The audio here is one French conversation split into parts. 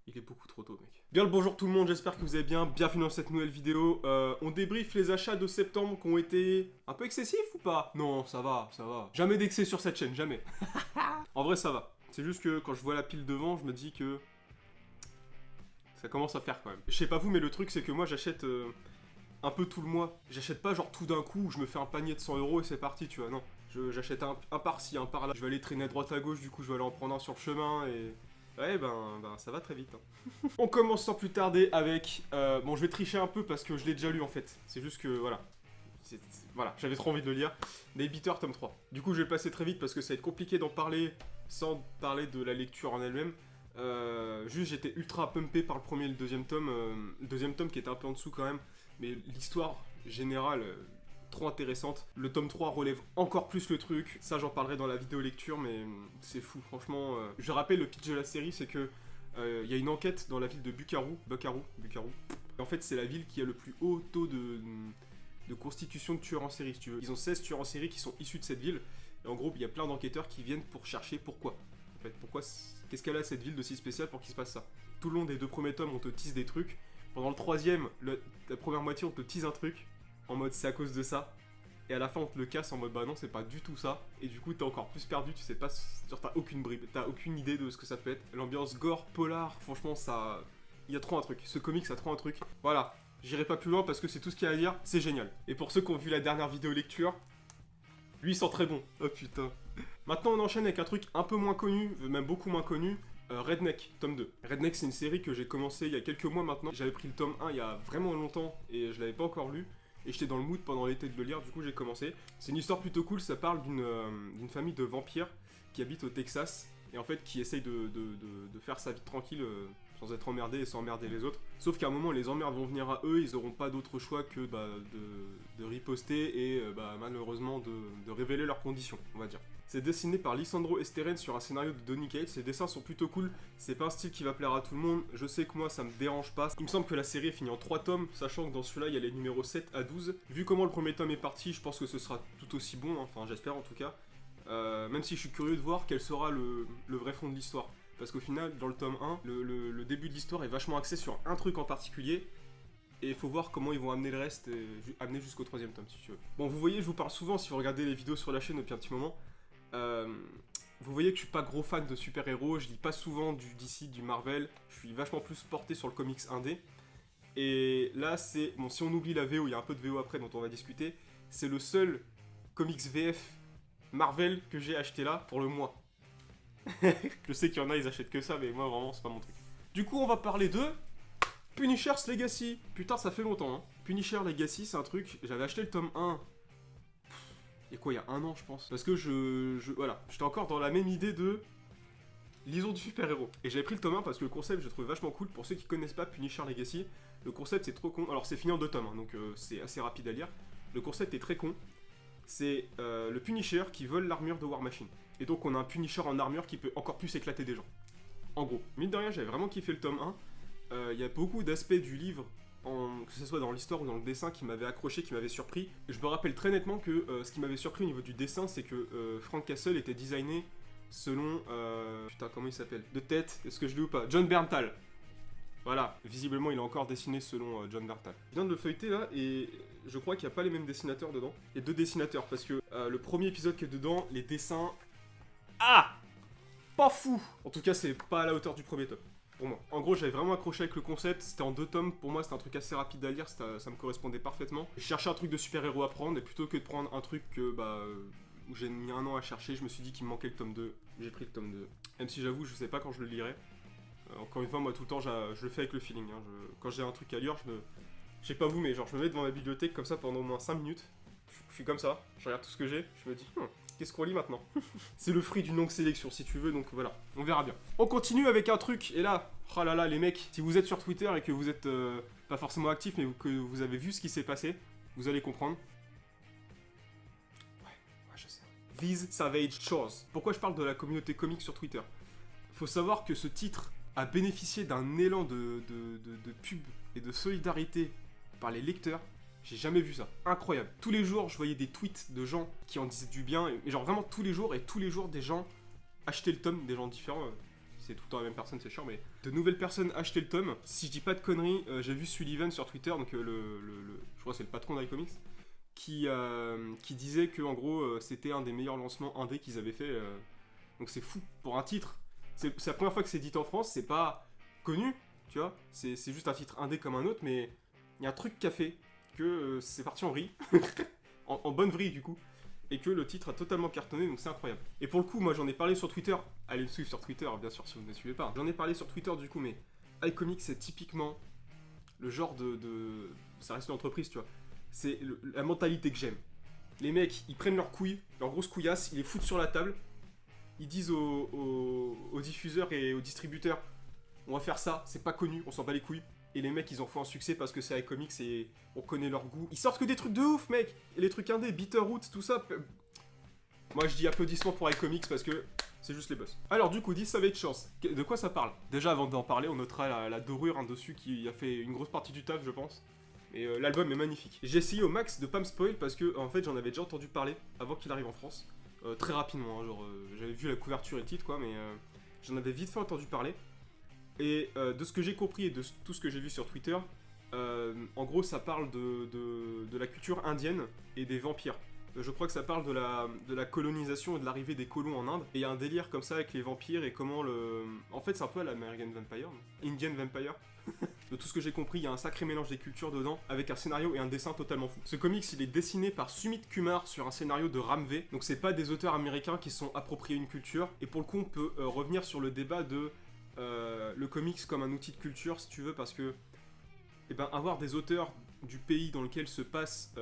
Il est beaucoup trop tôt, mec. Bien le bonjour tout le monde, j'espère que vous allez bien. Bienvenue dans cette nouvelle vidéo. On débriefe les achats de septembre qui ont été un peu excessifs ou pas? Non, ça va, ça va. Jamais d'excès sur cette chaîne, jamais. En vrai, ça va. C'est juste que quand je vois la pile devant, je me dis que ça commence à faire quand même. Je sais pas vous, mais le truc, c'est que moi, j'achète un peu tout le mois. J'achète pas genre tout d'un coup, je me fais un panier de 100 € et c'est parti, tu vois. Non. J'achète un par-ci, un par-là. Je vais aller traîner à droite à gauche, du coup, je vais aller en prendre un sur le chemin et... Ouais, ben ça va très vite. Hein. On commence sans plus tarder avec... bon, je vais tricher un peu parce que je l'ai déjà lu en fait. C'est juste que, voilà. Voilà, j'avais trop envie de le lire. Nate Bitter, tome 3. Du coup, je vais passer très vite parce que ça va être compliqué d'en parler sans parler de la lecture en elle-même. Juste, j'étais ultra pumpé par le premier et le deuxième tome. Le deuxième tome qui était un peu en dessous quand même. Mais l'histoire générale... trop intéressante. Le tome 3 relève encore plus le truc. Ça, j'en parlerai dans la vidéo lecture, mais c'est fou, franchement. Je rappelle, le pitch de la série, c'est que il y a une enquête dans la ville de Bukaru. Et en fait, c'est la ville qui a le plus haut taux de constitution de tueurs en série, si tu veux. Ils ont 16 tueurs en série qui sont issus de cette ville. Et en gros, il y a plein d'enquêteurs qui viennent pour chercher pourquoi. En fait, qu'est-ce qu'elle a cette ville de si spéciale pour qu'il se passe ça? Tout le long des deux premiers tomes, on te tease des trucs. Pendant le troisième, la première moitié, on te tease un truc. En mode c'est à cause de ça. Et à la fin on te le casse en mode bah non c'est pas du tout ça. Et du coup t'es encore plus perdu, tu sais pas, genre t'as aucune bribe, t'as aucune idée de ce que ça peut être. L'ambiance gore, polar, franchement ça... Il y a trop un truc, ce comic ça a trop un truc. Voilà, j'irai pas plus loin parce que c'est tout ce qu'il y a à dire, c'est génial. Et pour ceux qui ont vu la dernière vidéo lecture, lui il sent très bon. Oh putain. Maintenant on enchaîne avec un truc un peu moins connu, même beaucoup moins connu. Redneck, tome 2. Redneck c'est une série que j'ai commencé il y a quelques mois maintenant. J'avais pris le tome 1 il y a vraiment longtemps et je l'avais pas encore lu. Et j'étais dans le mood pendant l'été de le lire, du coup j'ai commencé. C'est une histoire plutôt cool, ça parle d'une famille de vampires qui habite au Texas et en fait qui essaye de faire sa vie tranquille sans être emmerdé et sans emmerder les autres. Sauf qu'à un moment les emmerdes vont venir à eux, ils auront pas d'autre choix que de riposter et malheureusement de révéler leurs conditions, on va dire. C'est dessiné par Lisandro Esteren sur un scénario de Donny Cates. Ses dessins sont plutôt cool. C'est pas un style qui va plaire à tout le monde. Je sais que moi, ça me dérange pas. Il me semble que la série est finie en 3 tomes, sachant que dans celui-là, il y a les numéros 7 à 12. Vu comment le premier tome est parti, je pense que ce sera tout aussi bon. Hein. Enfin, j'espère en tout cas. Même si je suis curieux de voir quel sera le vrai fond de l'histoire. Parce qu'au final, dans le tome 1, le début de l'histoire est vachement axé sur un truc en particulier. Et il faut voir comment ils vont amener le reste, amener jusqu'au 3ème tome si tu veux. Bon, vous voyez, je vous parle souvent si vous regardez les vidéos sur la chaîne depuis un petit moment. Vous voyez que je suis pas gros fan de super-héros, je lis pas souvent du DC, du Marvel, je suis vachement plus porté sur le comics indé. Et là c'est, bon si on oublie la VO, il y a un peu de VO après dont on va discuter, c'est le seul comics VF Marvel que j'ai acheté là pour le mois. Je sais qu'il y en a, ils achètent que ça, mais moi vraiment c'est pas mon truc. Du coup on va parler de Punisher's Legacy. Putain ça fait longtemps hein. Punisher Legacy c'est un truc, j'avais acheté le tome 1. Et quoi, il y a un an, je pense. Parce que voilà, j'étais encore dans la même idée de... Lisons du super-héros. Et j'avais pris le tome 1 parce que le concept, je le trouvais vachement cool. Pour ceux qui connaissent pas Punisher Legacy, le concept, c'est trop con. Alors, c'est fini en 2 tomes, hein, donc c'est assez rapide à lire. Le concept est très con. C'est le Punisher qui vole l'armure de War Machine. Et donc, on a un Punisher en armure qui peut encore plus éclater des gens. En gros. Mine de rien, j'avais vraiment kiffé le tome 1. Il y a beaucoup d'aspects du livre... que ce soit dans l'histoire ou dans le dessin qui m'avait accroché, qui m'avait surpris. Je me rappelle très nettement que ce qui m'avait surpris au niveau du dessin, c'est que Frank Castle était designé selon... putain, comment il s'appelle? De tête, est-ce que je l'ai ou pas? John Berntal. Voilà, visiblement il est encore dessiné selon John Berntal. Je viens de le feuilleter là et je crois qu'il n'y a pas les mêmes dessinateurs dedans. Il y a 2 dessinateurs parce que le premier épisode qui est dedans, les dessins... Ah! Pas fou! En tout cas, c'est pas à la hauteur du premier tome. Pour moi. En gros, j'avais vraiment accroché avec le concept, c'était en 2 tomes, pour moi c'était un truc assez rapide à lire, ça me correspondait parfaitement. Je cherchais un truc de super-héros à prendre, et plutôt que de prendre un truc que, où j'ai mis un an à chercher, je me suis dit qu'il me manquait le tome 2, j'ai pris le tome 2. Même si j'avoue, je sais pas quand je le lirai. Encore une fois, moi tout le temps, je le fais avec le feeling. Hein. Quand j'ai un truc à lire, je sais pas vous, mais genre je me mets devant ma bibliothèque comme ça pendant au moins 5 minutes. Je suis comme ça, je regarde tout ce que j'ai, je me dis... Qu'est-ce qu'on lit maintenant? C'est le fruit d'une longue sélection si tu veux, donc voilà, on verra bien. On continue avec un truc, et là, oh là là les mecs, si vous êtes sur Twitter et que vous êtes pas forcément actif, mais que vous avez vu ce qui s'est passé, vous allez comprendre. Ouais, je sais. These Savage Shores. Pourquoi je parle de la communauté comique sur Twitter? Faut savoir que ce titre a bénéficié d'un élan de pub et de solidarité par les lecteurs. J'ai jamais vu ça. Incroyable. Tous les jours, je voyais des tweets de gens qui en disaient du bien. Et genre vraiment tous les jours des gens achetaient le tome, des gens différents. c'est tout le temps la même personne, c'est chiant, mais de nouvelles personnes achetaient le tome. Si je dis pas de conneries, j'ai vu Sullivan sur Twitter, donc je crois que c'est le patron d'iComics, qui disait que en gros c'était un des meilleurs lancements indés qu'ils avaient fait. Donc c'est fou pour un titre. C'est la première fois que c'est dit en France, c'est pas connu, tu vois. C'est juste un titre indé comme un autre, mais il y a un truc qui a fait que c'est parti en vrille, en bonne vrille du coup. Et que le titre a totalement cartonné, donc c'est incroyable. Et pour le coup, moi j'en ai parlé sur Twitter, allez me suivre sur Twitter, bien sûr, si vous ne me suivez pas. J'en ai parlé sur Twitter du coup, mais iComics c'est typiquement le genre ça reste une entreprise, tu vois. C'est la mentalité que j'aime. Les mecs, ils prennent leurs couilles, leurs grosses couillasses, ils les foutent sur la table, ils disent aux diffuseurs et aux distributeurs, on va faire ça, c'est pas connu, on s'en bat les couilles. Et les mecs, ils en font un succès parce que c'est iComics et on connaît leur goût. Ils sortent que des trucs de ouf, mec. Et les trucs indés, Bitterroot, tout ça. Moi, je dis applaudissements pour iComics parce que c'est juste les boss. Alors, du coup, 10 Savage Chance. De quoi ça parle? Déjà, avant d'en parler, on notera la dorure dessus qui a fait une grosse partie du taf, je pense. Et l'album est magnifique. J'ai essayé au max de pas me spoil parce que, en fait, j'en avais déjà entendu parler avant qu'il arrive en France. Très rapidement, hein, genre, j'avais vu la couverture et le titre, quoi, mais j'en avais vite fait entendu parler. Et de ce que j'ai compris et de tout ce que j'ai vu sur Twitter, en gros ça parle de la culture indienne et des vampires. Je crois que ça parle de la colonisation et de l'arrivée des colons en Inde. Et il y a un délire comme ça avec les vampires et comment le... En fait c'est un peu à l'American Vampire, Indian Vampire. De tout ce que j'ai compris, il y a un sacré mélange des cultures dedans, avec un scénario et un dessin totalement fou. Ce comics, il est dessiné par Sumit Kumar sur un scénario de Ram V. Donc c'est pas des auteurs américains qui sont appropriés une culture. Et pour le coup, on peut revenir sur le débat de... le comics comme un outil de culture si tu veux parce que avoir des auteurs du pays dans lequel se passe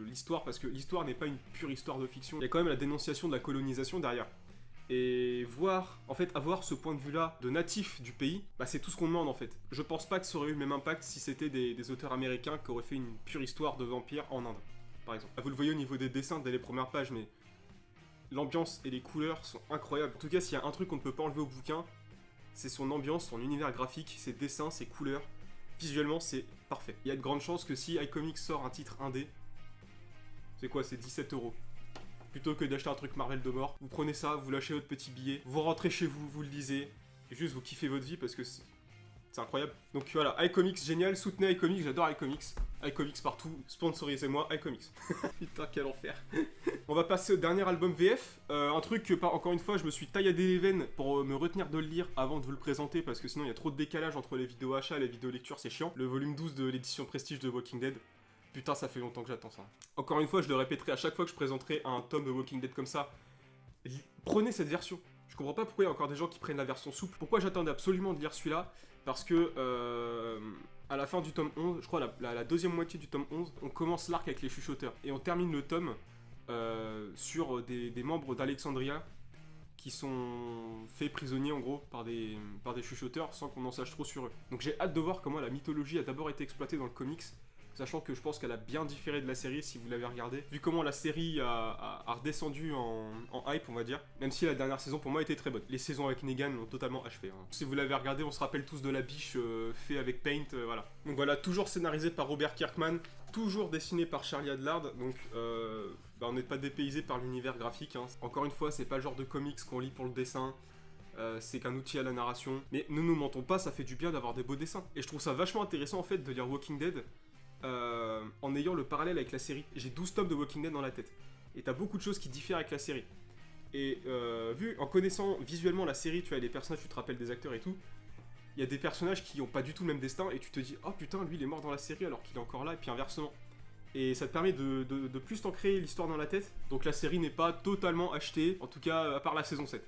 l'histoire, parce que l'histoire n'est pas une pure histoire de fiction, il y a quand même la dénonciation de la colonisation derrière. Et avoir ce point de vue là de natif du pays, c'est tout ce qu'on demande en fait. Je pense pas que ça aurait eu le même impact si c'était des auteurs américains qui auraient fait une pure histoire de vampires en Inde, par exemple. Vous le voyez au niveau des dessins dès les premières pages, mais l'ambiance et les couleurs sont incroyables. En tout cas, s'il y a un truc qu'on ne peut pas enlever au bouquin, c'est son ambiance, son univers graphique, ses dessins, ses couleurs. Visuellement, c'est parfait. Il y a de grandes chances que si iComics sort un titre indé, c'est quoi, c'est 17 €. Plutôt que d'acheter un truc Marvel de mort, vous prenez ça, vous lâchez votre petit billet, vous rentrez chez vous, vous le lisez, et juste vous kiffez votre vie parce que c'est incroyable. Donc voilà, iComics, génial, soutenez iComics, j'adore iComics. iComics partout, sponsorisez-moi, iComics. Putain, quel enfer. On va passer au dernier album VF, un truc que, encore une fois, je me suis tailladé les veines pour me retenir de le lire avant de vous le présenter, parce que sinon il y a trop de décalage entre les vidéos achat et les vidéos lecture, c'est chiant. Le volume 12 de l'édition Prestige de Walking Dead. Putain, ça fait longtemps que j'attends ça. Encore une fois, je le répéterai à chaque fois que je présenterai un tome de Walking Dead comme ça. Prenez cette version. Je comprends pas pourquoi il y a encore des gens qui prennent la version souple. Pourquoi j'attendais absolument de lire celui-là? Parce que à la fin du tome 11, je crois la deuxième moitié du tome 11, on commence l'arc avec les chuchoteurs. Et on termine le tome sur des membres d'Alexandria qui sont faits prisonniers en gros par des chuchoteurs sans qu'on en sache trop sur eux. Donc j'ai hâte de voir comment la mythologie a d'abord été exploitée dans le comics, sachant que je pense qu'elle a bien différé de la série si vous l'avez regardée, vu comment la série a redescendu en hype, on va dire, même si la dernière saison pour moi était très bonne. Les saisons avec Negan l'ont totalement achevé. Hein. Si vous l'avez regardé, on se rappelle tous de la biche fait avec Paint, voilà. Donc voilà, toujours scénarisé par Robert Kirkman, toujours dessiné par Charlie Adlard, donc on n'est pas dépaysé par l'univers graphique. Hein. Encore une fois, c'est pas le genre de comics qu'on lit pour le dessin. C'est qu'un outil à la narration. Mais ne nous mentons pas, ça fait du bien d'avoir des beaux dessins. Et je trouve ça vachement intéressant en fait de lire Walking Dead en ayant le parallèle avec la série. J'ai 12 tomes de Walking Dead dans la tête. Et t'as beaucoup de choses qui diffèrent avec la série. Et en connaissant visuellement la série, tu as les personnages, tu te rappelles des acteurs et tout. Il y a des personnages qui ont pas du tout le même destin et tu te dis, oh putain, lui il est mort dans la série alors qu'il est encore là, et puis inversement. Et ça te permet de plus t'ancrer l'histoire dans la tête. Donc la série n'est pas totalement achetée, en tout cas à part la saison 7.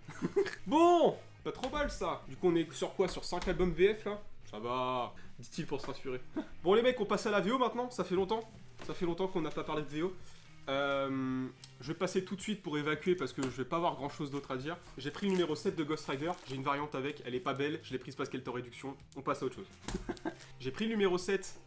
Bon, pas trop mal ça. Du coup on est sur quoi? Sur 5 albums VF là? Ça va, dit-il pour se rassurer. Bon les mecs, on passe à la VO maintenant, ça fait longtemps. Ça fait longtemps qu'on n'a pas parlé de VO. Je vais passer tout de suite pour évacuer parce que je vais pas avoir grand chose d'autre à dire. J'ai pris le numéro 7 de Ghost Rider, j'ai une variante avec, elle est pas belle, je l'ai prise parce qu'elle est en réduction, on passe à autre chose. J'ai pris le numéro 7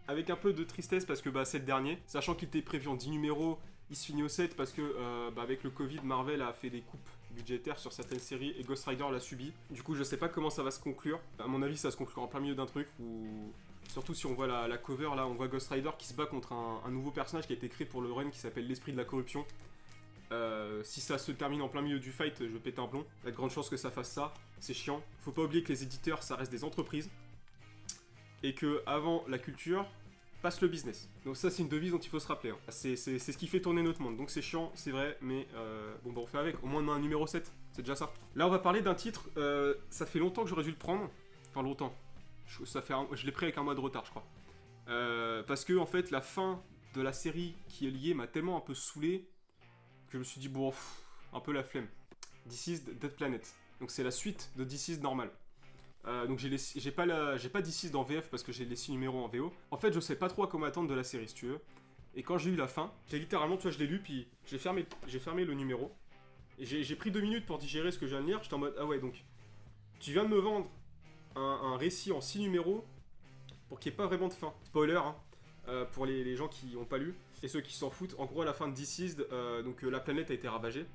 avec un peu de tristesse parce que c'est le dernier, sachant qu'il était prévu en 10 numéros, il se finit au 7 parce que avec le Covid, Marvel a fait des coupes budgétaires sur certaines séries et Ghost Rider l'a subi. Du coup je sais pas comment ça va se conclure, à mon avis ça se conclura en plein milieu d'un truc où... Surtout si on voit la cover là, on voit Ghost Rider qui se bat contre un nouveau personnage qui a été créé pour le run qui s'appelle l'Esprit de la Corruption. Si ça se termine en plein milieu du fight, je vais péter un plomb. Il y a de grandes chances que ça fasse ça. C'est chiant. Faut pas oublier que les éditeurs, ça reste des entreprises. Et que avant la culture, passe le business. Donc ça, c'est une devise dont il faut se rappeler. Hein. C'est ce qui fait tourner notre monde. Donc c'est chiant, c'est vrai, mais bon, bah, on fait avec. Au moins, on a un numéro 7. C'est déjà ça. Là, on va parler d'un titre. Ça fait longtemps que j'aurais dû le prendre. Enfin, longtemps. Je l'ai pris avec un mois de retard, je crois. Parce que, en fait, la fin de la série qui est liée m'a tellement un peu saoulé que je me suis dit, bon, un peu la flemme. This is Dead Planet. Donc c'est la suite de This is normal. Donc j'ai pas This is dans VF parce que j'ai les 6 numéros en VO. En fait, je sais pas trop à quoi m'attendre de la série, si tu veux. Et quand j'ai eu la fin, j'ai littéralement, tu vois, je l'ai lu, puis j'ai fermé le numéro. Et j'ai pris 2 minutes pour digérer ce que je viens de lire. J'étais en mode, ah ouais, donc tu viens de me vendre un récit en 6 numéros pour qu'il n'y ait pas vraiment de fin. Spoiler, hein, pour les gens qui n'ont pas lu et ceux qui s'en foutent. En gros, à la fin de This is, donc la planète a été ravagée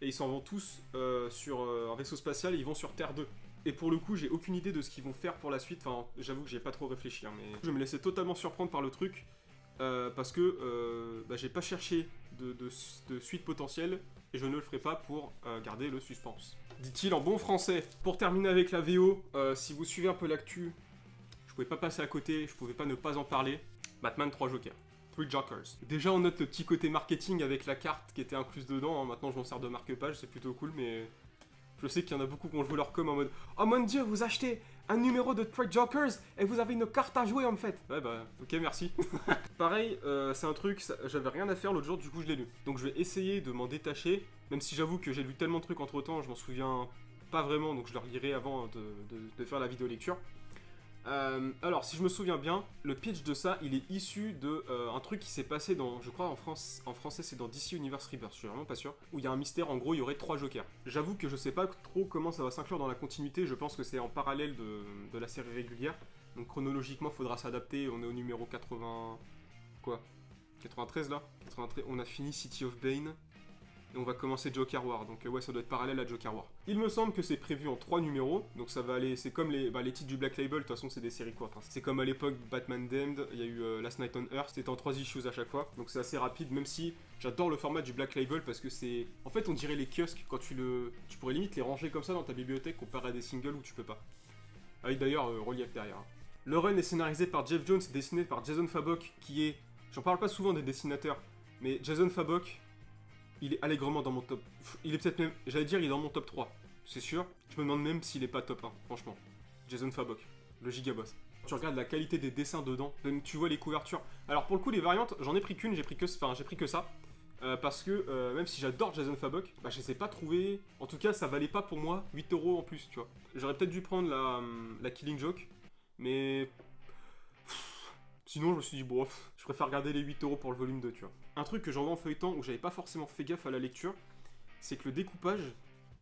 et ils s'en vont tous sur un vaisseau spatial et ils vont sur Terre 2. Et pour le coup, j'ai aucune idée de ce qu'ils vont faire pour la suite. Enfin, j'avoue que j'ai pas trop réfléchi, hein, mais je me laissais totalement surprendre par le truc parce que j'ai pas cherché de suite potentielle et je ne le ferai pas pour garder le suspense. Dit-il en bon français. Pour terminer avec la VO, si vous suivez un peu l'actu, je pouvais pas passer à côté, je pouvais pas ne pas en parler. Batman 3 Jokers. 3 Jokers. Déjà, on note le petit côté marketing avec la carte qui était incluse dedans. Hein. Maintenant, je m'en sers de marque-page, c'est plutôt cool, mais je sais qu'il y en a beaucoup qui ont joué leur com en mode « Oh mon dieu, vous achetez un numéro de 3 Jokers et vous avez une carte à jouer en fait !» Ouais bah, ok, merci. Pareil, c'est un truc, j'avais rien à faire l'autre jour, du coup je l'ai lu. Donc je vais essayer de m'en détacher, même si j'avoue que j'ai lu tellement de trucs entre temps, je m'en souviens pas vraiment, donc je le relirai avant de faire la vidéo lecture. Alors, si je me souviens bien, le pitch de ça, il est issu de un truc qui s'est passé dans, je crois en français c'est dans DC Universe Rebirth, je suis vraiment pas sûr, où il y a un mystère, en gros il y aurait 3 jokers. J'avoue que je sais pas trop comment ça va s'inclure dans la continuité, je pense que c'est en parallèle de la série régulière, donc chronologiquement faudra s'adapter, on est au numéro 80... quoi 93 là 93, on a fini City of Bane, et on va commencer Joker War, donc ouais, ça doit être parallèle à Joker War. Il me semble que c'est prévu en 3 numéros, donc ça va aller, c'est comme les titres du Black Label, de toute façon c'est des séries courtes. Hein. C'est comme à l'époque Batman Damned, il y a eu Last Night on Earth, c'était en 3 issues à chaque fois, donc c'est assez rapide, même si j'adore le format du Black Label parce que c'est... En fait on dirait les kiosques, quand tu pourrais limite les ranger comme ça dans ta bibliothèque comparé à des singles où tu peux pas. Avec d'ailleurs relief derrière. Hein. Le run est scénarisé par Jeff Jones, dessiné par Jason Fabok, qui est... J'en parle pas souvent des dessinateurs, mais Jason Fabok, il est allègrement dans mon top... Il est peut-être même... J'allais dire il est dans mon top 3, c'est sûr. Je me demande même s'il est pas top 1, franchement. Jason Fabok, le gigaboss. Tu regardes la qualité des dessins dedans, tu vois les couvertures. Alors pour le coup les variantes, j'en ai pris qu'une, j'ai pris que ça. Parce que même si j'adore Jason Fabok, bah je les ai pas trouvés... En tout cas ça valait pas pour moi 8 € en plus, tu vois. J'aurais peut-être dû prendre la Killing Joke, mais... Sinon, je me suis dit, bon, je préfère garder les 8 € pour le volume 2, tu vois. Un truc que j'en vois en feuilletant où j'avais pas forcément fait gaffe à la lecture, c'est que le découpage,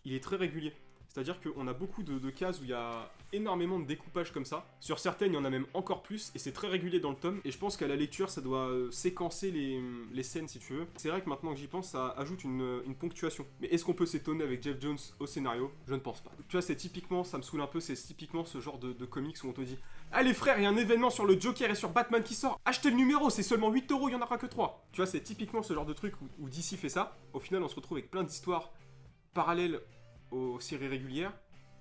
il est très régulier. C'est-à-dire qu'on a beaucoup de cases où il y a énormément de découpage comme ça. Sur certaines, il y en a même encore plus, et c'est très régulier dans le tome. Et je pense qu'à la lecture, ça doit séquencer les scènes, si tu veux. C'est vrai que maintenant que j'y pense, ça ajoute une ponctuation. Mais est-ce qu'on peut s'étonner avec Jeff Jones au scénario? Je ne pense pas. Tu vois, c'est typiquement, ça me saoule un peu, c'est typiquement ce genre de comics où on te dit « Allez frère, il y a un événement sur le Joker et sur Batman qui sort, achetez le numéro, c'est seulement 8 €, il y en aura que 3 !» Tu vois, c'est typiquement ce genre de truc où DC fait ça. Au final, on se retrouve avec plein d'histoires parallèles aux séries régulières.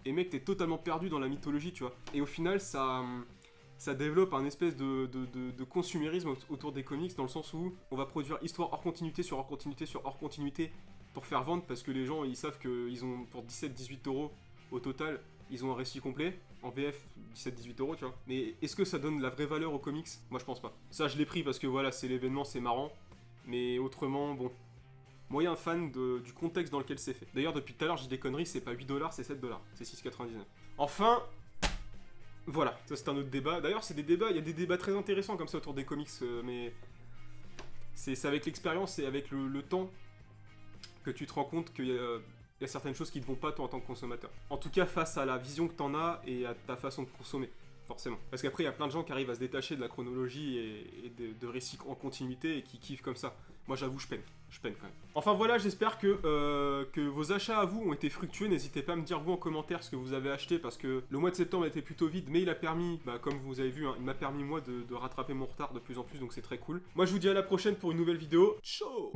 Et mec, t'es totalement perdu dans la mythologie, tu vois. Et au final, ça développe un espèce de consumérisme autour des comics, dans le sens où on va produire histoire hors continuité sur hors continuité sur hors continuité pour faire vendre, parce que les gens, ils savent qu'ils ont, pour 17-18 € au total, ils ont un récit complet. En VF, 17-18 €, tu vois. Mais est-ce que ça donne la vraie valeur aux comics? Moi, je pense pas. Ça, je l'ai pris parce que voilà, c'est l'événement, c'est marrant. Mais autrement, bon... Moyen fan du contexte dans lequel c'est fait. D'ailleurs, depuis tout à l'heure, j'ai des conneries, c'est pas 8 $, c'est 7 $. C'est 6,99 $. Enfin, voilà, ça c'est un autre débat. D'ailleurs, c'est des débats, il y a des débats très intéressants comme ça autour des comics, mais c'est avec l'expérience et avec le temps que tu te rends compte qu'il y a certaines choses qui ne vont pas toi en tant que consommateur. En tout cas, face à la vision que t'en as et à ta façon de consommer. Forcément. Parce qu'après, il y a plein de gens qui arrivent à se détacher de la chronologie et de récits en continuité et qui kiffent comme ça. Moi, j'avoue, je peine. Je peine quand même. Enfin voilà, j'espère que vos achats à vous ont été fructueux. N'hésitez pas à me dire vous en commentaire ce que vous avez acheté, parce que le mois de septembre a été plutôt vide, mais il a permis, comme vous avez vu, hein, il m'a permis moi de rattraper mon retard de plus en plus, donc c'est très cool. Moi, je vous dis à la prochaine pour une nouvelle vidéo. Ciao.